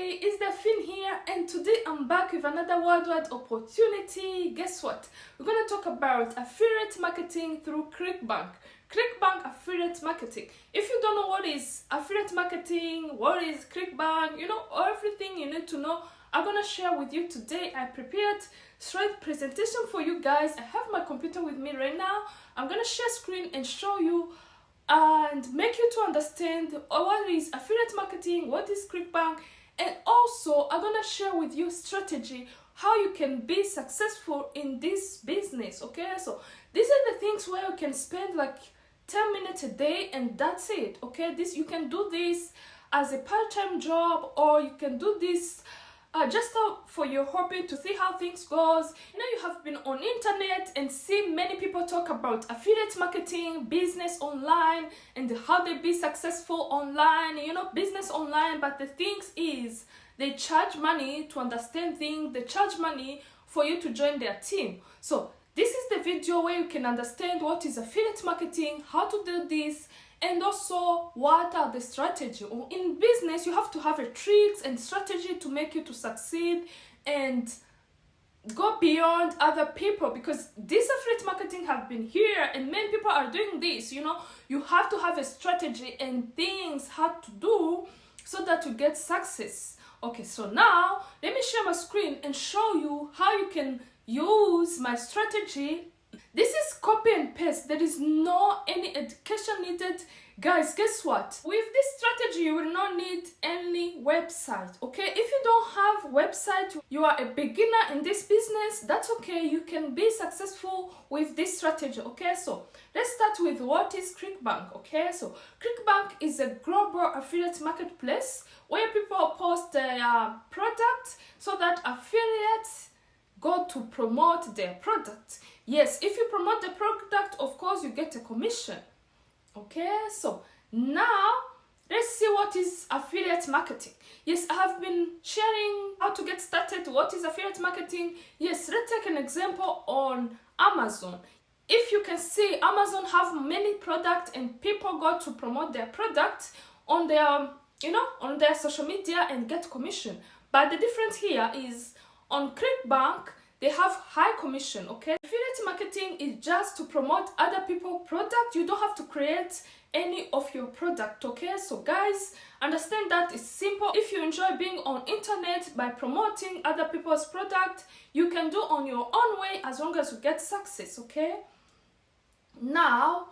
everybody, it's Delphine here, and today I'm back with another worldwide opportunity. Guess what? We're going to talk about affiliate marketing through Clickbank. Clickbank affiliate marketing. If you don't know what is affiliate marketing, what is Clickbank, everything you need to know, I'm going to share with you today. I prepared straight presentation for you guys. I have my computer with me right now. I'm going to share screen and show you and make you to understand what is affiliate marketing, what is Clickbank, and also I'm gonna share with you strategy how you can be successful in this business. Okay, so these are the things where you can spend like 10 minutes a day and that's it. Okay, this you can do this as a part-time job, or you can do this just for your hobby to see how things goes. You have been on internet and see many people talk about affiliate marketing, business online, and how they be successful online, business online. But the things is they charge money to understand things, they charge money for you to join their team. So this is the video where you can understand what is affiliate marketing, how to do this, and also what are the strategy. In business, you have to have a tricks and strategy to make you to succeed and go beyond other people, because this affiliate marketing have been here and many people are doing this. You have to have a strategy and things how to do so that you get success. Okay, so now let me share my screen and show you how you can use my strategy. This is copy and paste. There is no any education needed. Guys, guess what? With this strategy, you will not need any website. Okay, if you don't have website, you are a beginner in this business, that's okay. You can be successful with this strategy. Okay, so let's start with what is Clickbank. Okay, so Clickbank is a global affiliate marketplace where people post their product so that affiliates go to promote their product. Yes, if you promote the product, of course you get a commission. Okay, so now let's see what is affiliate marketing. Yes, I have been sharing how to get started. What is affiliate marketing? Yes, let's take an example on Amazon. If you can see, Amazon have many products and people go to promote their product on their on their social media and get commission. But the difference here is on Clickbank, they have high commission. Okay, affiliate marketing is just to promote other people's product. You don't have to create any of your product. Okay, so guys, understand that it's simple. If you enjoy being on internet by promoting other people's product, you can do on your own way as long as you get success. Okay, now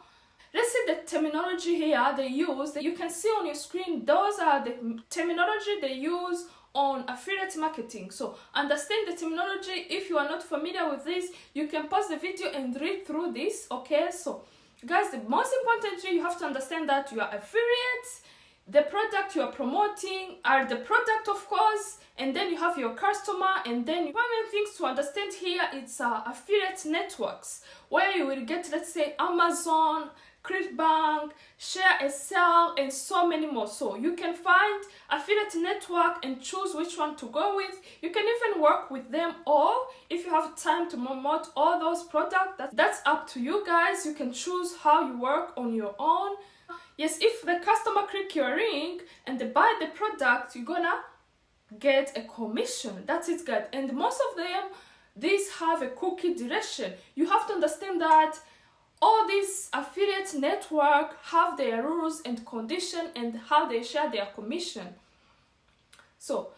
let's see the terminology here they use. You can see on your screen, those are the terminology they use on affiliate marketing. So understand the terminology. If you are not familiar with this, you can pause the video and read through this. Okay, so guys, the most important thing, you have to understand that you are affiliates. The product you are promoting are the product, of course, and then you have your customer, and then one main things to understand here, it's affiliate networks where you will get, let's say, Amazon, Clickbank, Share a Sell, and so many more. So you can find affiliate network and choose which one to go with. You can even work with them, or if you have time to promote all those products, that's up to you guys. You can choose how you work on your own. Yes, if the customer click your link and they buy the product, you're gonna get a commission. That's it, guys. And most of them, these have a cookie direction. You have to understand that all these affiliate network have their rules and conditions and how they share their commission. So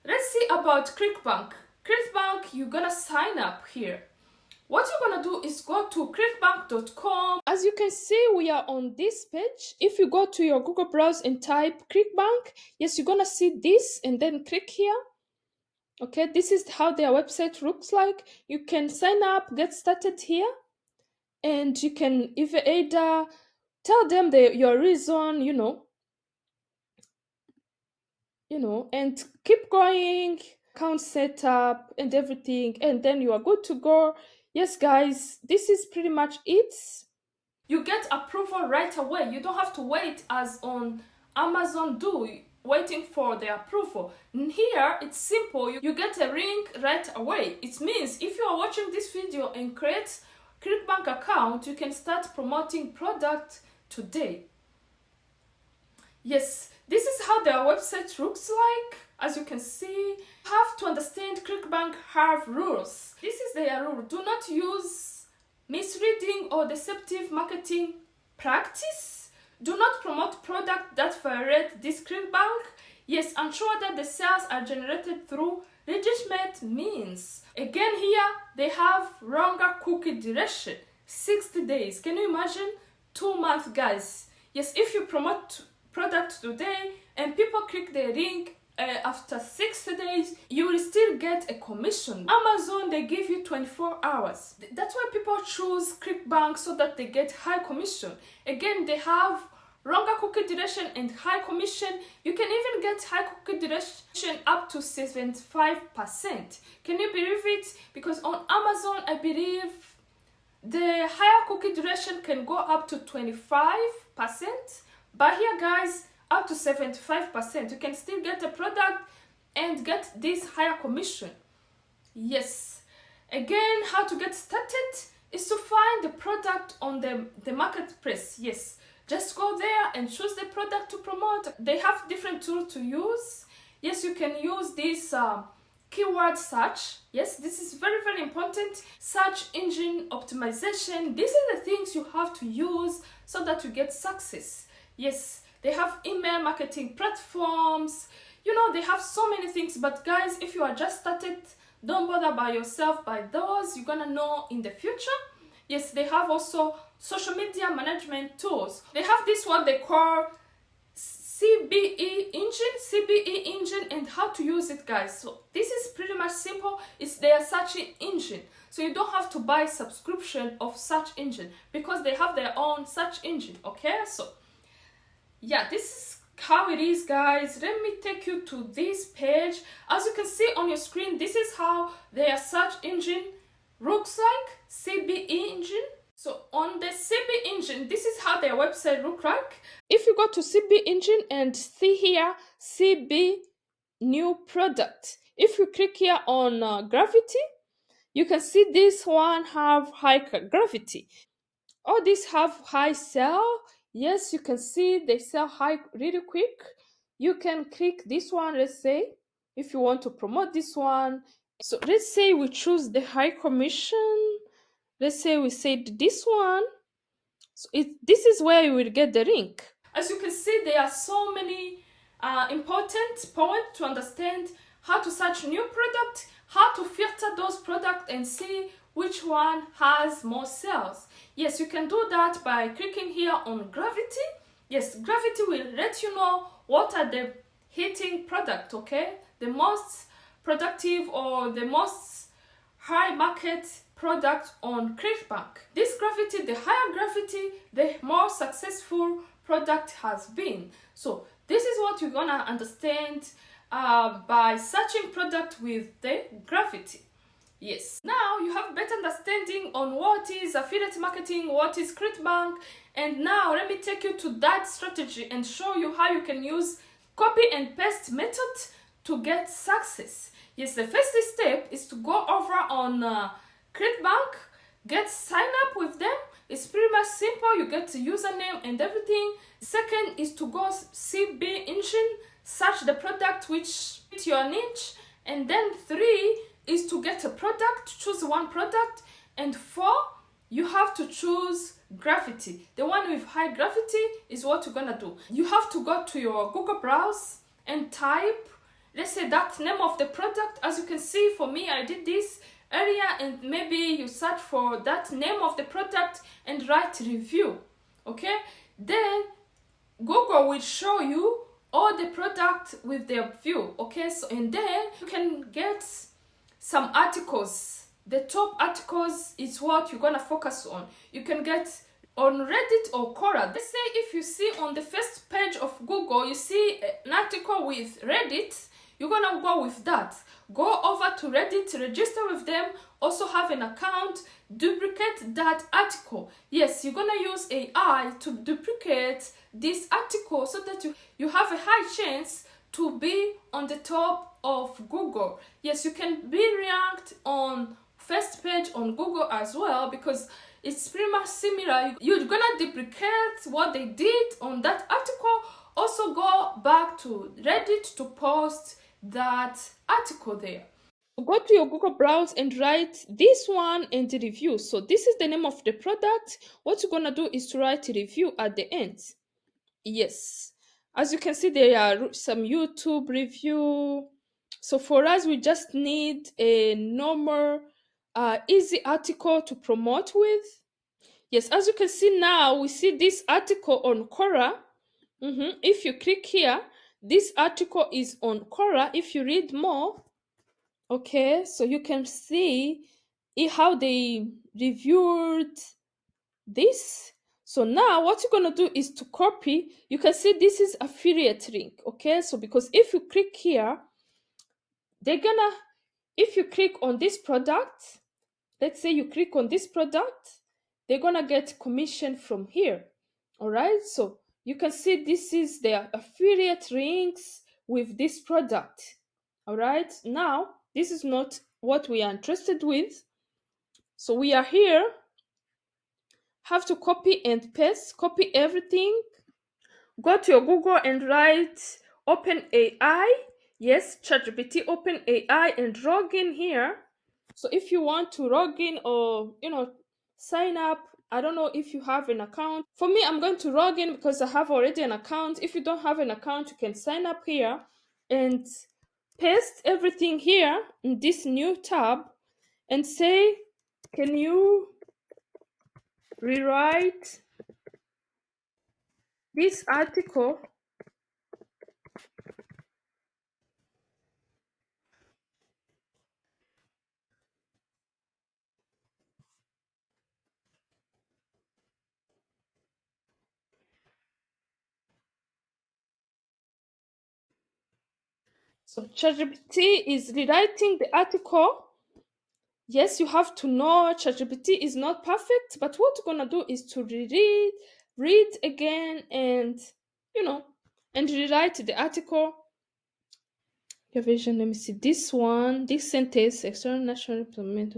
let's see about Clickbank. Clickbank, you're gonna sign up here. What you're gonna do is go to clickbank.com. As you can see, we are on this page. If you go to your Google browser and type Clickbank, yes, you're gonna see this and then click here. Okay, this is how their website looks like. You can sign up, get started here, and you can either tell them your reason, and keep going, account setup and everything, and then you are good to go. Yes, guys, this is pretty much it. You get approval right away. You don't have to wait as on Amazon do, waiting for the approval. Here it's simple. You get a link right away. It means if you are watching this video and create Clickbank account, you can start promoting product today. Yes, This is how their website looks like. As you can see, you have to understand Clickbank have rules. This is their rule. Do not use misleading or deceptive marketing practice. Do not promote products that violate this Clickbank. Yes, ensure that the sales are generated through legitimate means. Again, here they have longer cookie duration, 60 days. Can you imagine? 2 months, guys. Yes, if you promote product today and people click the link after 60 days, you will still get a commission. Amazon, they give you 24 hours. That's why people choose Clickbank, so that they get high commission. Again, they have longer cookie duration and high commission. You can even get high cookie duration up to 75%. Can you believe it? Because on Amazon, I believe the higher cookie duration can go up to 25%. But here, guys, up to 75%. You can still get a product and get this higher commission. Yes. Again, how to get started is to find the product on the marketplace. Yes. Just go there and choose the product to promote. They have different tools to use. Yes, you can use this keyword search. Yes, this is very, very important. Search engine optimization. These are the things you have to use so that you get success. Yes, they have email marketing platforms. You know, they have so many things. But guys, if you are just started, don't bother by yourself by those. You're gonna know in the future. Yes, they have also social media management tools. They have this what they call CBE engine, and how to use it, guys. So this is pretty much simple. It's their search engine. So you don't have to buy subscription of search engine because they have their own search engine. Okay, so yeah, this is how it is, guys. Let me take you to this page. As you can see on your screen, this is how their search engine looks like. CBE engine. So on the CB engine, this is how their website look like. If you go to CB engine and see here CB new product, if you click here on gravity, you can see this one have high gravity. All these have high sell. Yes, you can see they sell high really quick. You can click this one, let's say, if you want to promote this one. So let's say we choose the high commission. Let's say we said this one. So this is where you will get the link. As you can see, there are so many important points to understand how to search new product, how to filter those products and see which one has more sales. Yes, you can do that by clicking here on gravity. Yes, gravity will let you know what are the hitting product, okay? The most productive or the most high market product on Clickbank. This gravity, the higher gravity, the more successful product has been. So this is what you're gonna understand by searching product with the gravity. Yes. Now you have better understanding on what is affiliate marketing, what is Clickbank, and now let me take you to that strategy and show you how you can use copy and paste method to get success. Yes, the first step is to go over on Clickbank, get sign up with them. It's pretty much simple. You get the username and everything. Second is to go CB engine, search the product which fits your niche, and then 3 is to get a product, choose one product, and 4, you have to choose gravity. The one with high gravity is what you're gonna do. You have to go to your Google browse and type, let's say, that name of the product. As you can see, for me, I did this earlier, and maybe you search for that name of the product and write review. Okay, then Google will show you all the product with their view. Okay, so and then you can get some articles. The top articles is what you're gonna focus on. You can get on Reddit or Quora. Let's say if you see on the first page of Google, you see an article with Reddit, you're gonna go with that. Go over to Reddit, register with them, also have an account, duplicate that article. Yes, you're gonna use AI to duplicate this article so that you have a high chance to be on the top of Google. Yes, you can be ranked on first page on Google as well, because it's pretty much similar. You're gonna duplicate what they did on that article. Also go back to Reddit to post that article there. Go to your Google browse and write this one and the review. So this is the name of the product. What you're gonna do is to write a review at the end. Yes, as you can see, there are some YouTube review. So for us, we just need a normal easy article to promote with. Yes, as you can see now, we see this article on Quora. If you click here, this article is on Quora. If you read more, okay, so you can see how they reviewed this. So now what you're going to do is to copy. You can see this is affiliate link. Okay, so because if you click here, they're gonna, if you click on this product, let's say you click on this product, they're gonna get commission from here. All right, so you can see this is their affiliate links with this product. All right, now this is not what we are interested with, so we are here, have to copy and paste, copy everything, go to your Google and write OpenAI. Yes, ChatGPT OpenAI, and log in here. So if you want to log in or sign up, I don't know if you have an account. For me, I'm going to log in because I have already an account. If you don't have an account, you can sign up here and paste everything here in this new tab and say, can you rewrite this article? So ChatGPT is rewriting the article. Yes, you have to know ChatGPT is not perfect, but what you're gonna do is to read again, and and rewrite the article. Your version. Let me see this one. This sentence: external national implement.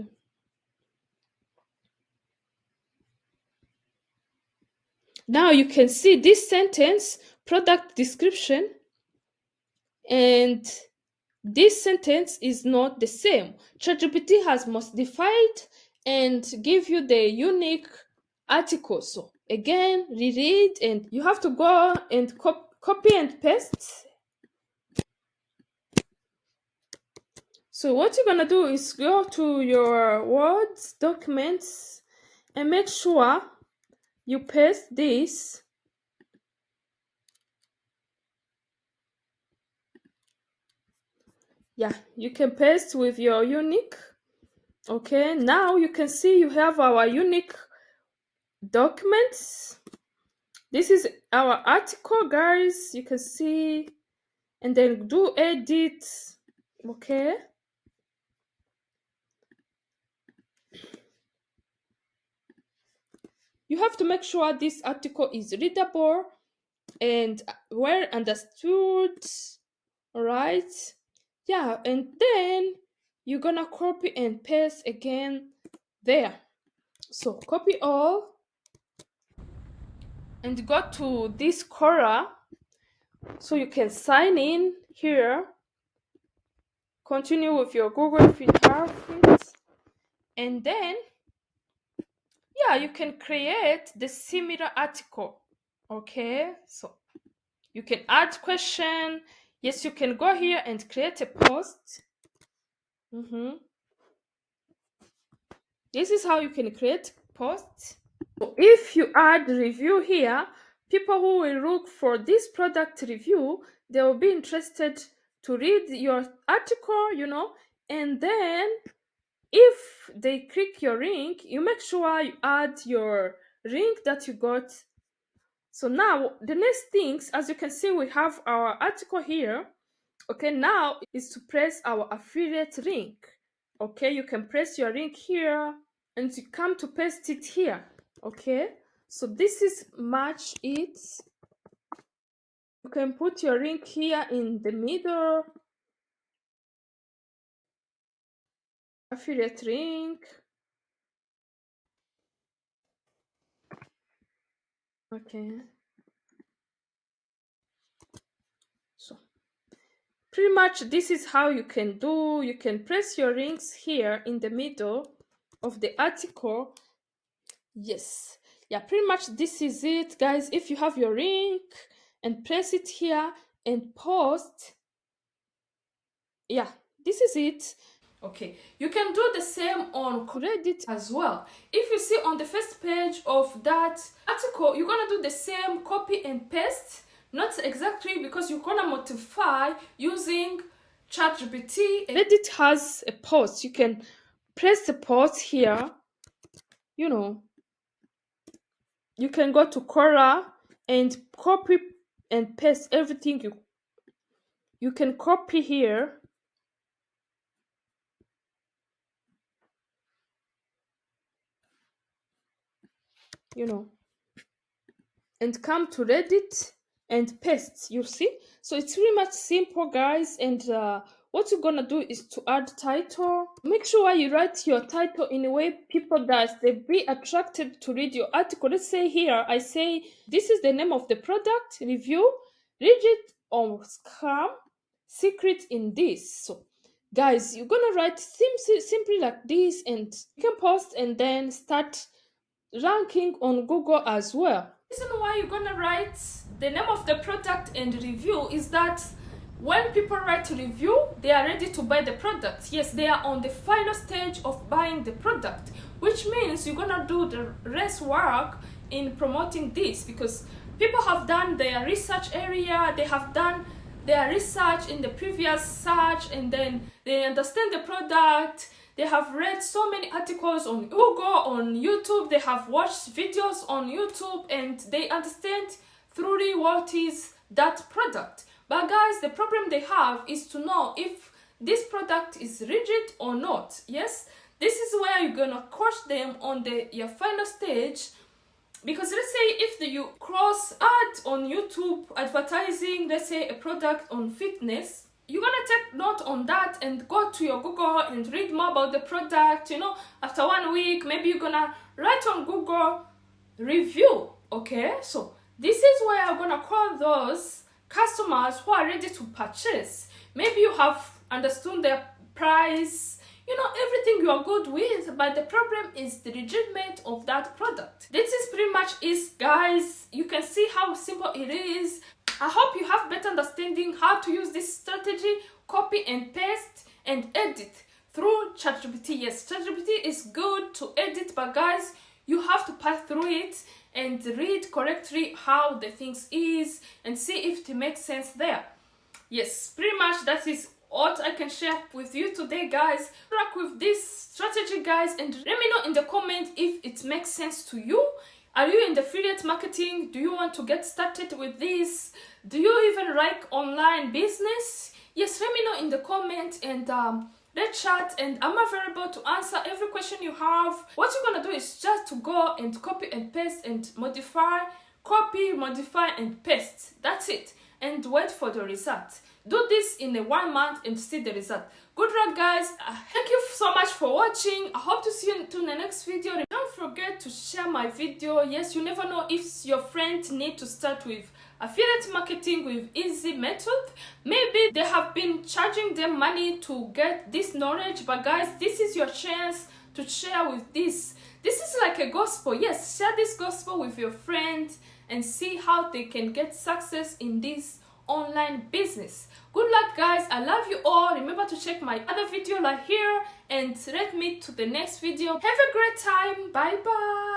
Now you can see this sentence, product description, and this sentence is not the same. ChatGPT has modified and give you the unique article. So again, reread, and you have to go and copy and paste. So what you're gonna do is go to your Word documents and make sure you paste this. Yeah, you can paste with your unique. Okay, now you can see you have our unique documents. This is our article, guys. You can see, and then do edit. Okay, you have to make sure this article is readable and well understood. All right, yeah, and then you're gonna copy and paste again there. So copy all and go to this Quora so you can sign in here. Continue with your Google if you have it, and then yeah, you can create the similar article. Okay, so you can add question. Yes, you can go here and create a post. This is how you can create posts. So if you add review here, people who will look for this product review, they will be interested to read your article, and then if they click your link, you make sure you add your link that you got. So now the next things, as you can see, we have our article here. Okay, now is to press our affiliate link. Okay, you can press your link here and you come to paste it here. Okay, so this is match it. You can put your link here in the middle. Affiliate link. Okay. Pretty much this is how you can do. You can press your links here in the middle of the article. Yes, yeah, pretty much this is it, guys. If you have your link and press it here and post, yeah, this is it. Okay, you can do the same on Reddit as well. If you see on the first page of that article, you're gonna do the same copy and paste, not exactly, because you're gonna modify using ChatGPT. Reddit has a post. You can press the post here, you know. You can go to Quora and copy and paste everything you can copy here. You know, and come to Reddit and paste. You see, so it's really much simple, guys. And what you're gonna do is to add title. Make sure you write your title in a way people that they be attracted to read your article. Let's say here I say this is the name of the product, review, rigid or scam, secret in this. So guys, you're gonna write simply like this, and you can post and then start ranking on Google as well. The reason why you're gonna write the name of the product and review is that when people write a review, they are ready to buy the product. Yes, they are on the final stage of buying the product, which means you're gonna do the rest work in promoting this, because people have done their research area, they have done their research in the previous search, and then they understand the product. They have read so many articles on Google, on YouTube, they have watched videos on YouTube, and they understand thoroughly what is that product. But guys, the problem they have is to know if this product is rigid or not. Yes, this is where you're gonna coach them on your final stage. Because let's say if you cross ad on YouTube advertising, let's say a product on fitness, you're gonna take note on that and go to your Google and read more about the product. You know, after 1 week, maybe you're gonna write on Google review. Okay, so this is where I'm gonna call those customers who are ready to purchase. Maybe you have understood their price, you know, everything you are good with, but the problem is the rigidity of that product. This is pretty much it, guys. You can see how simple it is. I hope you have better understanding how to use this strategy, copy and paste and edit through ChatGPT. Yes, ChatGPT is good to edit, but guys, you have to pass through it and read correctly how the things is and see if it makes sense there. Yes, pretty much that is what I can share with you today, guys. Work with this strategy, guys, and let me know in the comment if it makes sense to you. Are you in the affiliate marketing? Do you want to get started with this? Do you even like online business? Yes, let me know in the comment, and let's chat, and I'm available to answer every question you have. What you're gonna do is just to go and copy and paste and modify, copy, modify and paste. That's it, and wait for the result. Do this in 1 month and see the result. Good luck, guys. Thank you so much for watching. I hope to see you in the next video. Don't forget to share my video. Yes, you never know if your friends need to start with affiliate marketing with easy method. Maybe they have been charging them money to get this knowledge, but guys, this is your chance to share with this. This is like a gospel. Yes, share this gospel with your friends and see how they can get success in this online business. Good luck, guys. I love you all. Remember to check my other video like here, and let me to the next video. Have a great time. Bye bye.